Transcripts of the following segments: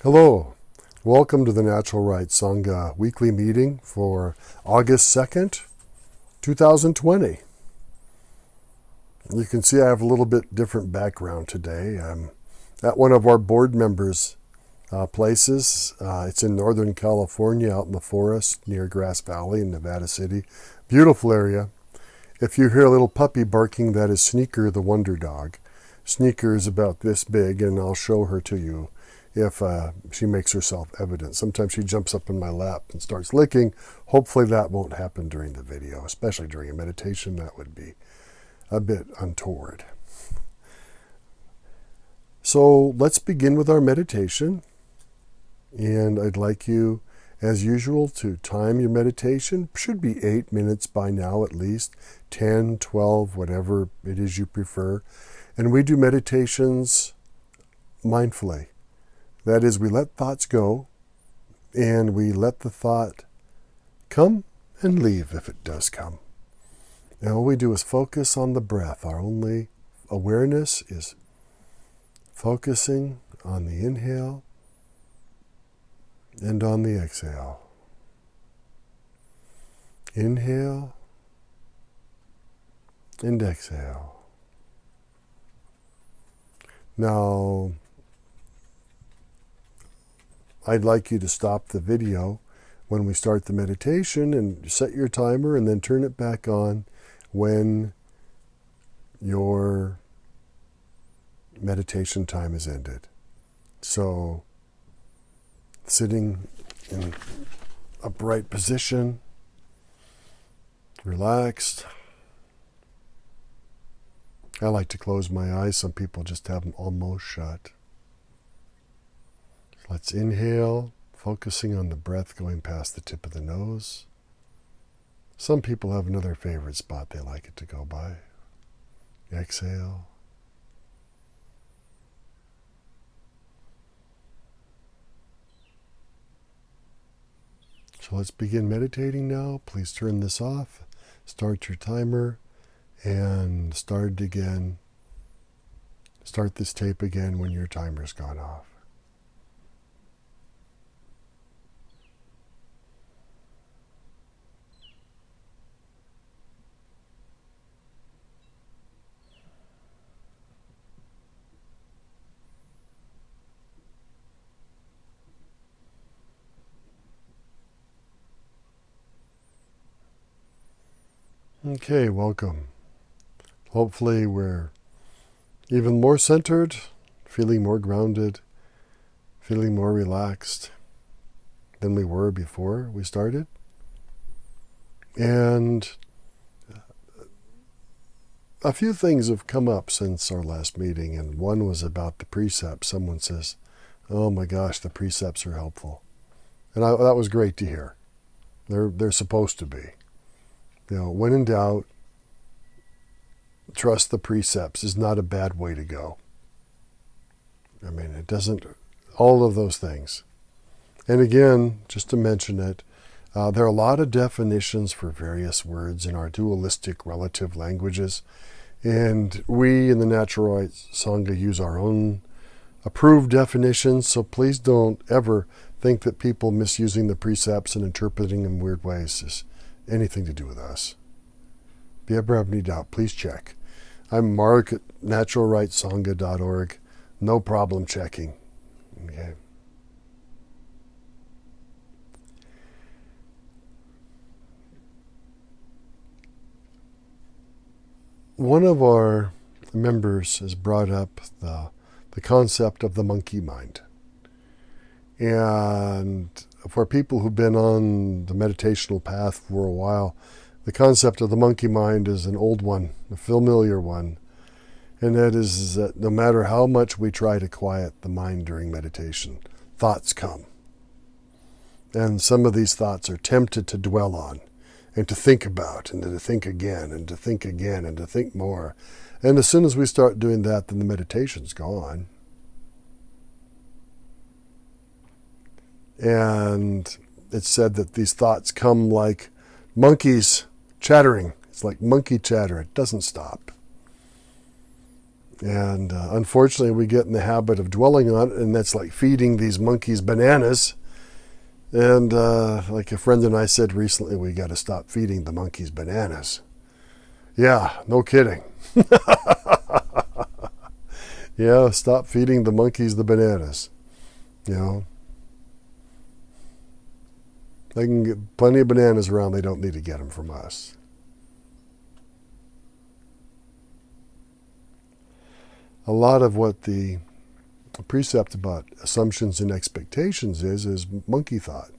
Hello, welcome to the Natural Right Sangha weekly meeting for August 2nd, 2020. You can see I have a little bit different background today. I'm at one of our board members' places. It's in Northern California, out in the forest near Grass Valley in Nevada City. Beautiful area. If you hear a little puppy barking, that is Sneaker the Wonder Dog. Sneaker is about this big, and I'll show her to you if she makes herself evident. Sometimes she jumps up in my lap and starts licking. Hopefully that won't happen during the video, especially during a meditation. That would be a bit untoward. So let's begin with our meditation. And I'd like you, as usual, to time your meditation. Should be 8 minutes by now at least, 10, 12, whatever it is you prefer. And we do meditations mindfully. That is, we let thoughts go, and we let the thought come and leave if it does come. And all we do is focus on the breath. Our only awareness is focusing on the inhale and on the exhale. Inhale and exhale. Now, I'd like you to stop the video when we start the meditation and set your timer and then turn it back on when your meditation time is ended. So, sitting in upright position, relaxed. I like to close my eyes. Some people just have them almost shut. Let's inhale, focusing on the breath going past the tip of the nose. Some people have another favorite spot they like it to go by. Exhale. So let's begin meditating now. Please turn this off, start your timer, and start again. Start this tape again when your timer's gone off. Okay, welcome. Hopefully we're even more centered, feeling more grounded, feeling more relaxed than we were before we started. And a few things have come up since our last meeting, and one was about the precepts. Someone says, oh my gosh, the precepts are helpful. And that was great to hear. They're supposed to be. You know, when in doubt, trust the precepts is not a bad way to go. I mean, it doesn't, all of those things. And again, just to mention it, there are a lot of definitions for various words in our dualistic relative languages. And we in the Natural Right Sangha use our own approved definitions, so please don't ever think that people misusing the precepts and interpreting them in weird ways is anything to do with us. If you ever have any doubt, please check. I'm Mark at naturalrightsangha.org. No problem checking. Okay. One of our members has brought up the concept of the monkey mind. And for people who've been on the meditational path for a while, the concept of the monkey mind is an old one, a familiar one. And that is that no matter how much we try to quiet the mind during meditation, thoughts come. And some of these thoughts are tempted to dwell on and to think about and to think again and to think again and to think more. And as soon as we start doing that, then the meditation's gone. And it's said that these thoughts come like monkeys chattering. It's like monkey chatter. It doesn't stop. And unfortunately, we get in the habit of dwelling on it, and that's like feeding these monkeys bananas. And like a friend and I said recently, we got to stop feeding the monkeys bananas. Yeah, no kidding. Yeah, stop feeding the monkeys the bananas. You know, they can get plenty of bananas around. They don't need to get them from us. A lot of what the precept about assumptions and expectations is monkey thought.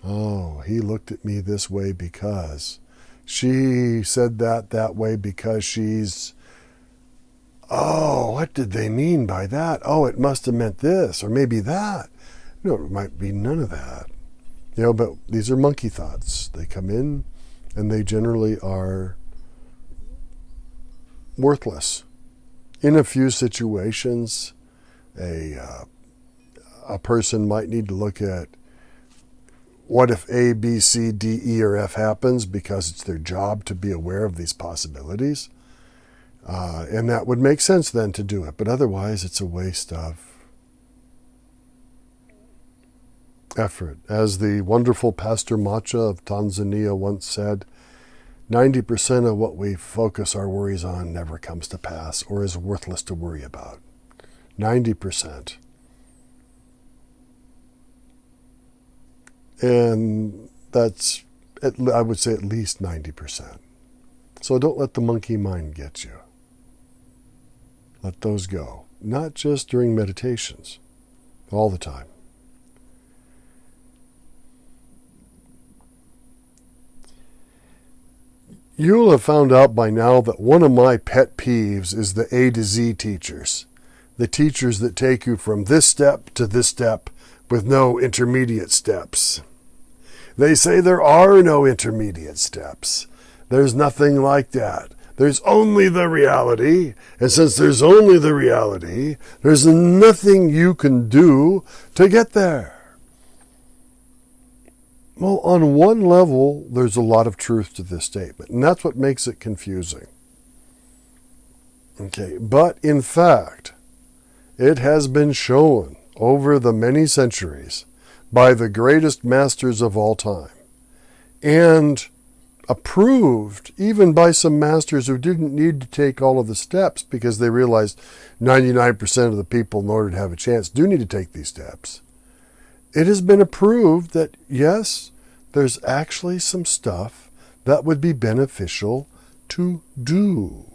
Oh, he looked at me this way because she said that way because she's... Oh, what did they mean by that? Oh, it must have meant this, or maybe that. No, it might be none of that. You know, but these are monkey thoughts. They come in, and they generally are worthless. In a few situations, a person might need to look at what if A, B, C, D, E, or F happens, because it's their job to be aware of these possibilities. And that would make sense then to do it. But otherwise, it's a waste of effort. As the wonderful Pastor Macha of Tanzania once said, 90% of what we focus our worries on never comes to pass or is worthless to worry about. 90%. And that's, I would say, at least 90%. So don't let the monkey mind get you. Let those go. Not just during meditations, all the time. You'll have found out by now that one of my pet peeves is the A to Z teachers. The teachers that take you from this step to this step with no intermediate steps. They say there are no intermediate steps. There's nothing like that. There's only the reality, and since there's only the reality, there's nothing you can do to get there. Well, on one level, there's a lot of truth to this statement, and that's what makes it confusing. Okay, but in fact, it has been shown over the many centuries by the greatest masters of all time, and approved even by some masters who didn't need to take all of the steps because they realized 99% of the people, in order to have a chance, do need to take these steps. It has been approved that, yes, there's actually some stuff that would be beneficial to do.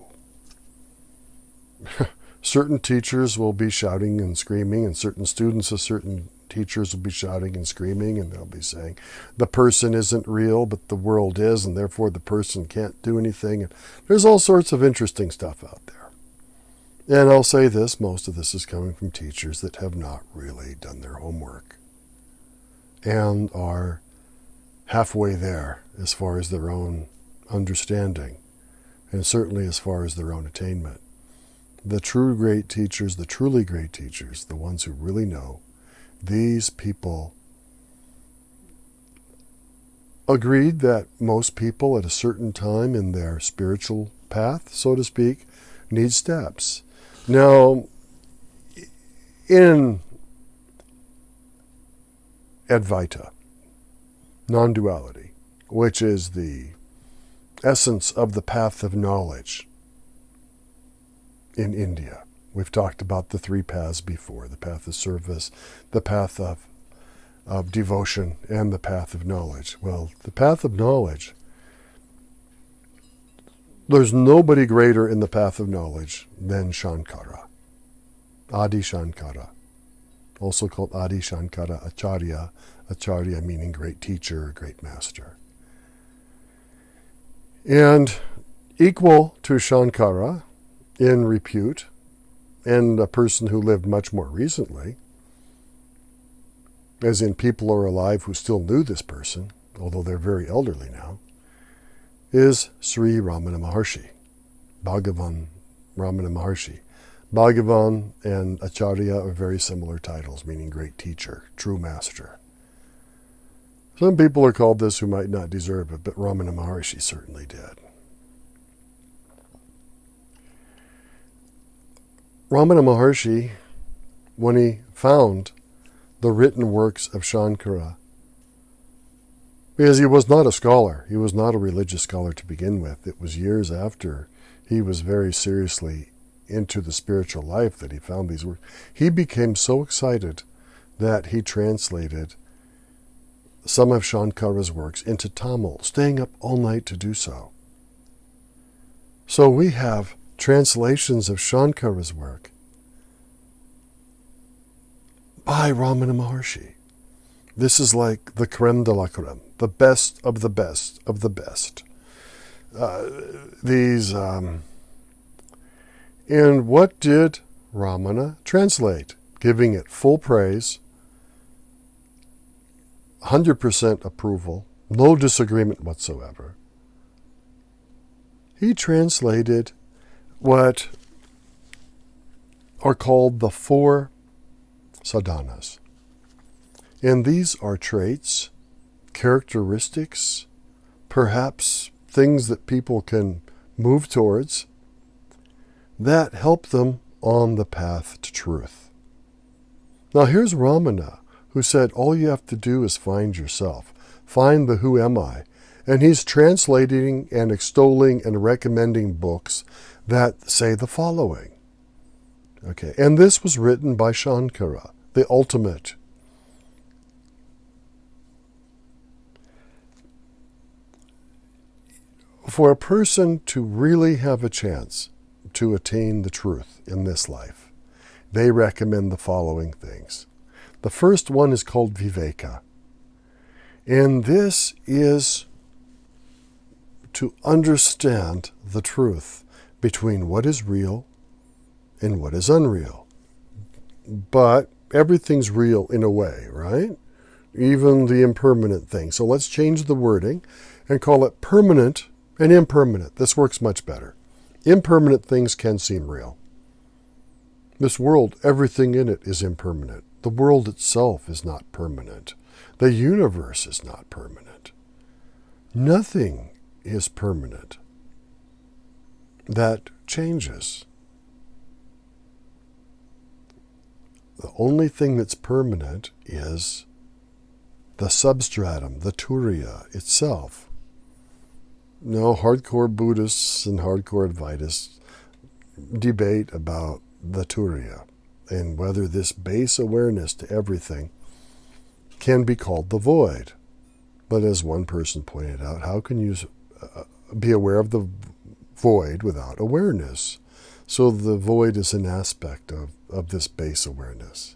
Certain teachers will be shouting and screaming, and certain students of certain teachers will be shouting and screaming, and they'll be saying, the person isn't real, but the world is, and therefore the person can't do anything. And there's all sorts of interesting stuff out there. And I'll say this, most of this is coming from teachers that have not really done their homework and are halfway there as far as their own understanding, and certainly as far as their own attainment. The true great teachers, the truly great teachers, the ones who really know, these people agreed that most people at a certain time in their spiritual path, so to speak, need steps. Now, in Advaita, non-duality, which is the essence of the path of knowledge in India. We've talked about the three paths before, the path of service, the path of devotion, and the path of knowledge. Well, the path of knowledge, there's nobody greater in the path of knowledge than Shankara, Adi Shankara, also called Adi Shankara Acharya, Acharya meaning great teacher, great master. And equal to Shankara in repute, and a person who lived much more recently, as in people are alive who still knew this person, although they're very elderly now, is Sri Ramana Maharshi, Bhagavan Ramana Maharshi. Bhagavan and Acharya are very similar titles, meaning great teacher, true master. Some people are called this who might not deserve it, but Ramana Maharshi certainly did. Ramana Maharshi, when he found the written works of Shankara, because he was not a scholar, he was not a religious scholar to begin with. It was years after he was very seriously into the spiritual life that he found these works. He became so excited that he translated some of Shankara's works into Tamil, staying up all night to do so. So we have translations of Shankara's work by Ramana Maharshi. This is like the creme de la creme, the best of the best of the best. And what did Ramana translate? Giving it full praise, 100% approval, no disagreement whatsoever. He translated what are called the Four Sadhanas. And these are traits, characteristics, perhaps things that people can move towards that help them on the path to truth. Now here's Ramana, who said all you have to do is find yourself. Find the who am I. And he's translating and extolling and recommending books that say the following. Okay, and this was written by Shankara, the ultimate. For a person to really have a chance to attain the truth in this life, they recommend the following things. The first one is called Vivica. And this is to understand the truth between what is real and what is unreal. But everything's real in a way, right? Even the impermanent thing. So let's change the wording and call it permanent and impermanent. This works much better. Impermanent things can seem real. This world, everything in it is impermanent. The world itself is not permanent. The universe is not permanent. Nothing is permanent. That changes. The only thing that's permanent is the substratum, the turiya itself. No, hardcore Buddhists and hardcore Advaitists debate about the turiya and whether this base awareness to everything can be called the void. But as one person pointed out, how can you be aware of the void without awareness? So the void is an aspect of this base awareness.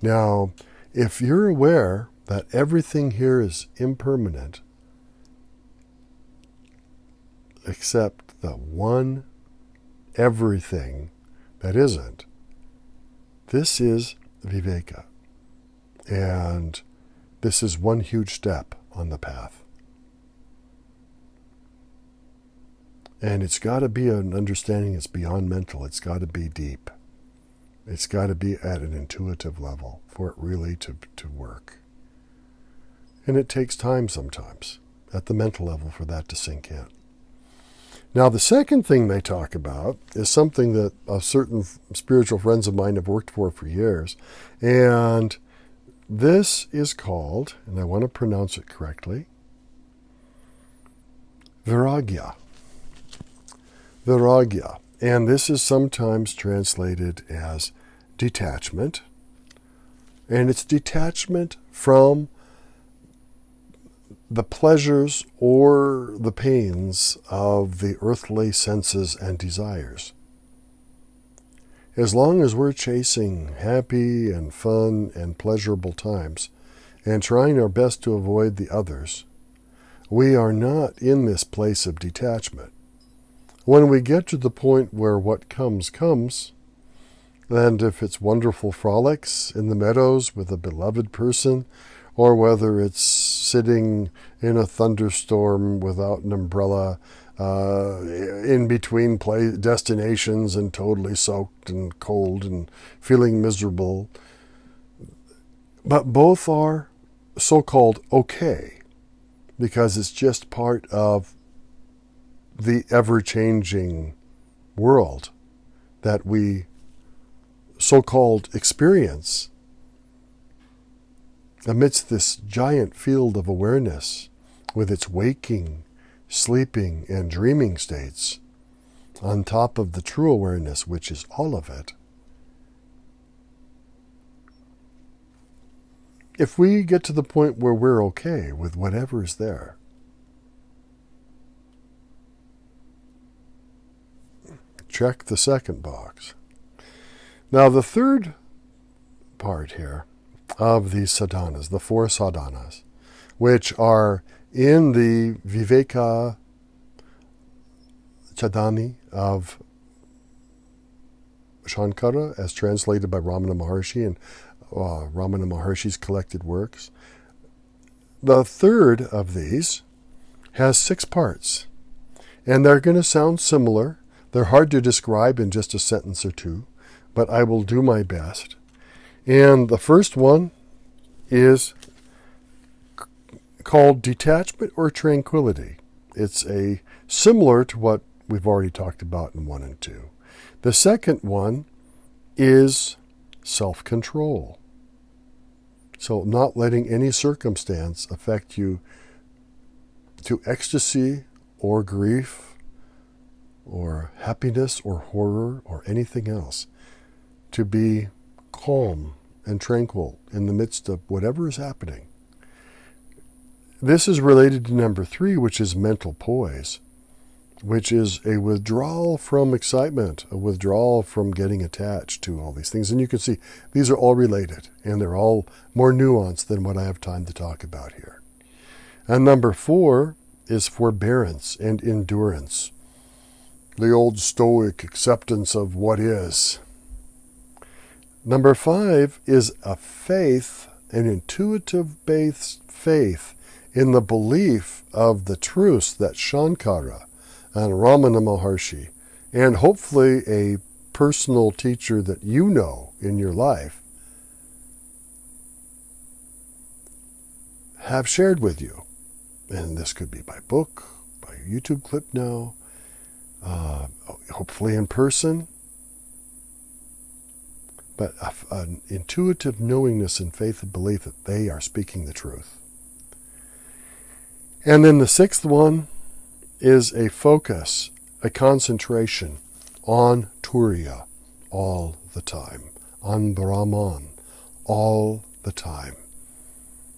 Now, if you're aware that everything here is impermanent, except the one everything that isn't, this is Vivica. And this is one huge step on the path. And it's got to be an understanding that's beyond mental. It's got to be deep. It's got to be at an intuitive level for it really to work. And it takes time sometimes at the mental level for that to sink in. Now, the second thing they talk about is something that certain spiritual friends of mine have worked for years. And this is called, and I want to pronounce it correctly, Vairagya. Vairagya. And this is sometimes translated as detachment. And it's detachment from the pleasures or the pains of the earthly senses and desires. As long as we're chasing happy and fun and pleasurable times and trying our best to avoid the others, we are not in this place of detachment. When we get to the point where what comes, comes, and if it's wonderful frolics in the meadows with a beloved person, or whether it's sitting in a thunderstorm without an umbrella, in between destinations and totally soaked and cold and feeling miserable. But both are so-called okay, because it's just part of the ever-changing world that we so-called experience, amidst this giant field of awareness with its waking, sleeping, and dreaming states, on top of the true awareness, which is all of it, if we get to the point where we're okay with whatever is there, check the second box. Now, the third part here of these sadhanas, the four sadhanas, which are in the Vivica Chadani of Shankara, as translated by Ramana Maharshi and Ramana Maharshi's collected works. The third of these has 6 parts, and they're going to sound similar. They're hard to describe in just a sentence or two, but I will do my best. And the first one is called detachment or tranquility. It's similar to what we've already talked about in 1 and 2. The second one is self-control. So not letting any circumstance affect you to ecstasy or grief or happiness or horror or anything else. To be calm and tranquil in the midst of whatever is happening. This is related to number 3, which is mental poise, which is a withdrawal from excitement, a withdrawal from getting attached to all these things. And you can see these are all related, and they're all more nuanced than what I have time to talk about here. And number 4 is forbearance and endurance, the old Stoic acceptance of what is. Number 5 is a faith, an intuitive based faith in the belief of the truths that Shankara and Ramana Maharshi, and hopefully a personal teacher that you know in your life, have shared with you. And this could be by book, by YouTube clip now, hopefully in person. But an intuitive knowingness and faith and belief that they are speaking the truth. And then the 6th one is a focus, a concentration on Turiya all the time, on Brahman all the time.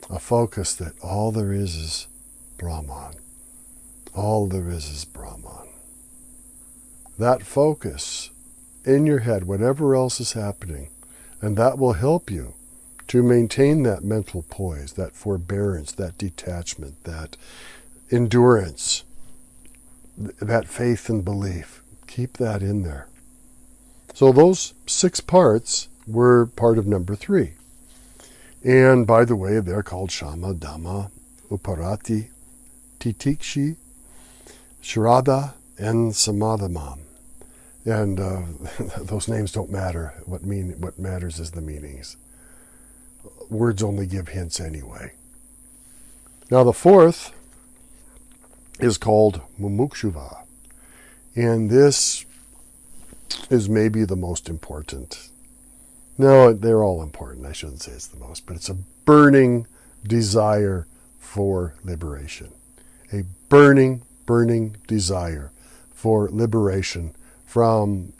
A focus that all there is Brahman. All there is Brahman. That focus in your head, whatever else is happening, and that will help you to maintain that mental poise, that forbearance, that detachment, that endurance, that faith and belief. Keep that in there. So those 6 parts were part of number 3. And by the way, they're called Shama, Dhamma, Uparati, Titikshi, Shraddha, and Samadhamam. And those names don't matter. What matters is the meanings. Words only give hints anyway. Now the 4th is called Mumukshuva. And this is maybe the most important. No, they're all important. I shouldn't say it's the most, but it's a burning desire for liberation. A burning, burning desire for liberation from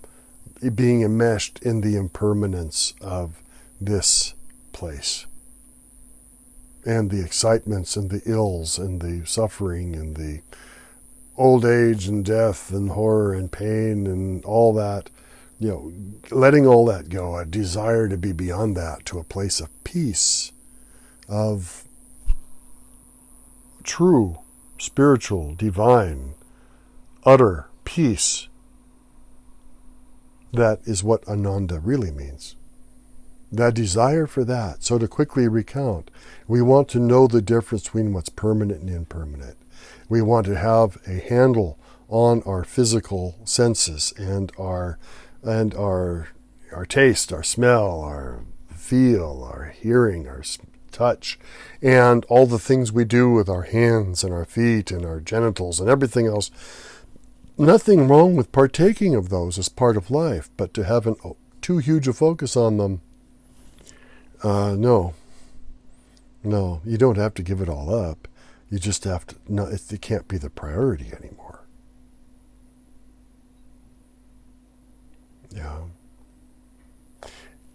being enmeshed in the impermanence of this place. And the excitements and the ills and the suffering and the old age and death and horror and pain and all that, letting all that go, a desire to be beyond that to a place of peace, of true, spiritual, divine, utter peace. That is what Ananda really means. That desire for that. So to quickly recount, we want to know the difference between what's permanent and impermanent. We want to have a handle on our physical senses and our taste, our smell, our feel, our hearing, our touch, and all the things we do with our hands and our feet and our genitals and everything else. Nothing wrong with partaking of those as part of life, but to too huge a focus on them. No, you don't have to give it all up. You just have to, no, it can't be the priority anymore. Yeah.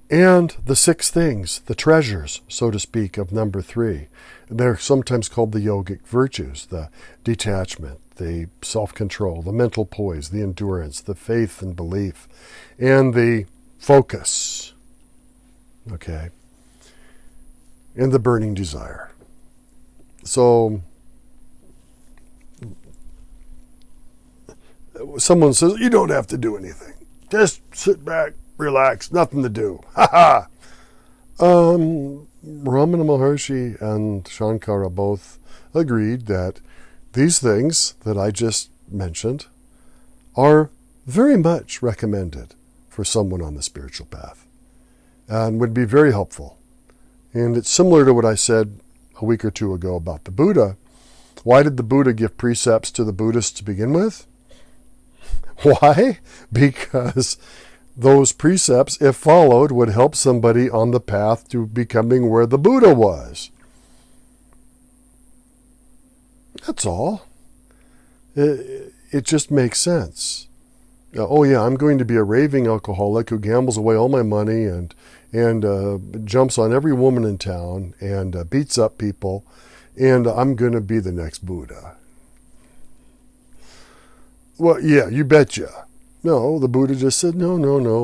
And the 6 things, the treasures, so to speak, of number 3. They're sometimes called the yogic virtues, the detachment, the self-control, the mental poise, the endurance, the faith and belief, and the focus. Okay. And the burning desire. So, someone says, you don't have to do anything. Just sit back, relax, nothing to do. Ha ha! Ramana Maharshi and Shankara both agreed that these things that I just mentioned are very much recommended for someone on the spiritual path and would be very helpful. And it's similar to what I said a week or 2 ago about the Buddha. Why did the Buddha give precepts to the Buddhists to begin with? Why? Because those precepts, if followed, would help somebody on the path to becoming where the Buddha was. That's all. It just makes sense. Oh yeah, I'm going to be a raving alcoholic who gambles away all my money and jumps on every woman in town and beats up people, and I'm going to be the next Buddha. Well, yeah, you betcha. No, the Buddha just said, no,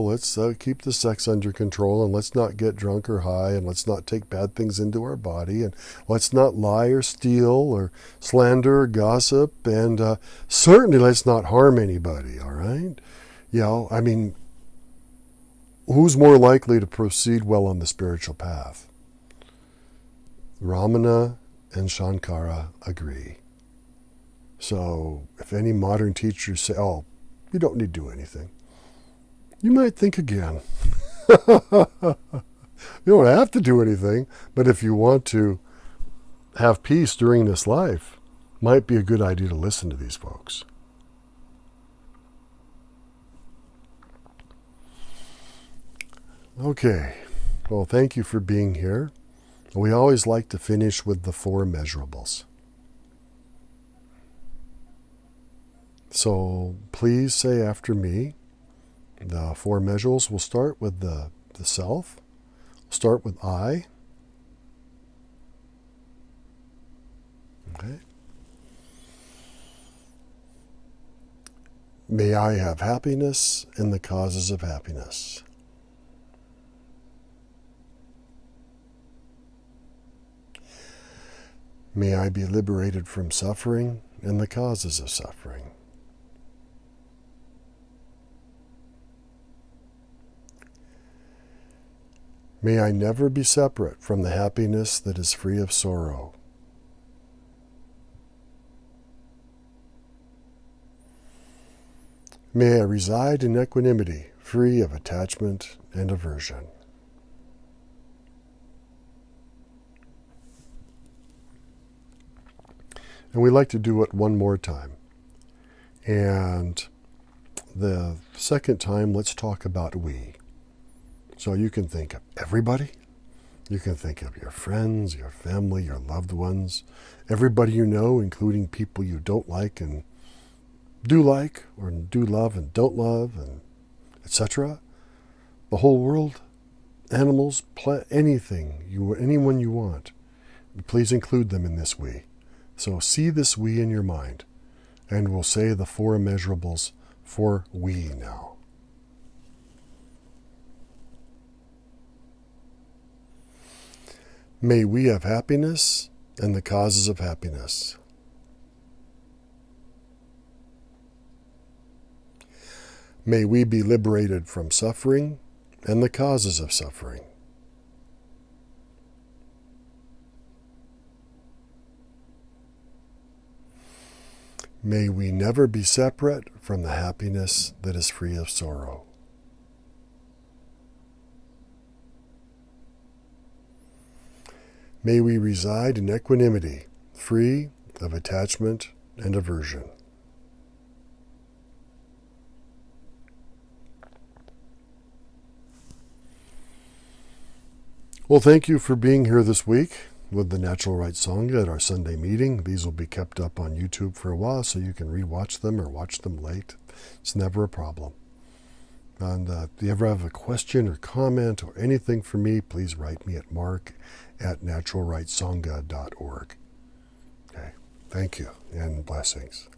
let's keep the sex under control, and let's not get drunk or high, and let's not take bad things into our body, and let's not lie or steal or slander or gossip, and certainly let's not harm anybody, all right? I mean, who's more likely to proceed well on the spiritual path? Ramana and Shankara agree. So if any modern teachers say, oh, you don't need to do anything, you might think again. You don't have to do anything, but if you want to have peace during this life, might be a good idea to listen to these folks. Okay, well, thank you for being here. We always like to finish with the 4 immeasurables. So please say after me. The 4 immeasurables will start with the self. We'll start with I. Okay. May I have happiness and the causes of happiness. May I be liberated from suffering and the causes of suffering. May I never be separate from the happiness that is free of sorrow. May I reside in equanimity, free of attachment and aversion. And we like to do it one more time. And the second time, let's talk about we. So you can think of everybody. You can think of your friends, your family, your loved ones, everybody you know, including people you don't like and do like, or do love and don't love, and etc. The whole world, animals, anything, anyone you want. Please include them in this we. So see this we in your mind, and we'll say the 4 immeasurables for we now. May we have happiness and the causes of happiness. May we be liberated from suffering and the causes of suffering. May we never be separate from the happiness that is free of sorrow. May we reside in equanimity, free of attachment and aversion. Well, thank you for being here this week with the Natural Right Sangha at our Sunday meeting. These will be kept up on YouTube for a while, so you can rewatch them or watch them late. It's never a problem. And if you ever have a question or comment or anything for me, please write me at mark@naturalrightsangha.org. Okay, thank you and blessings.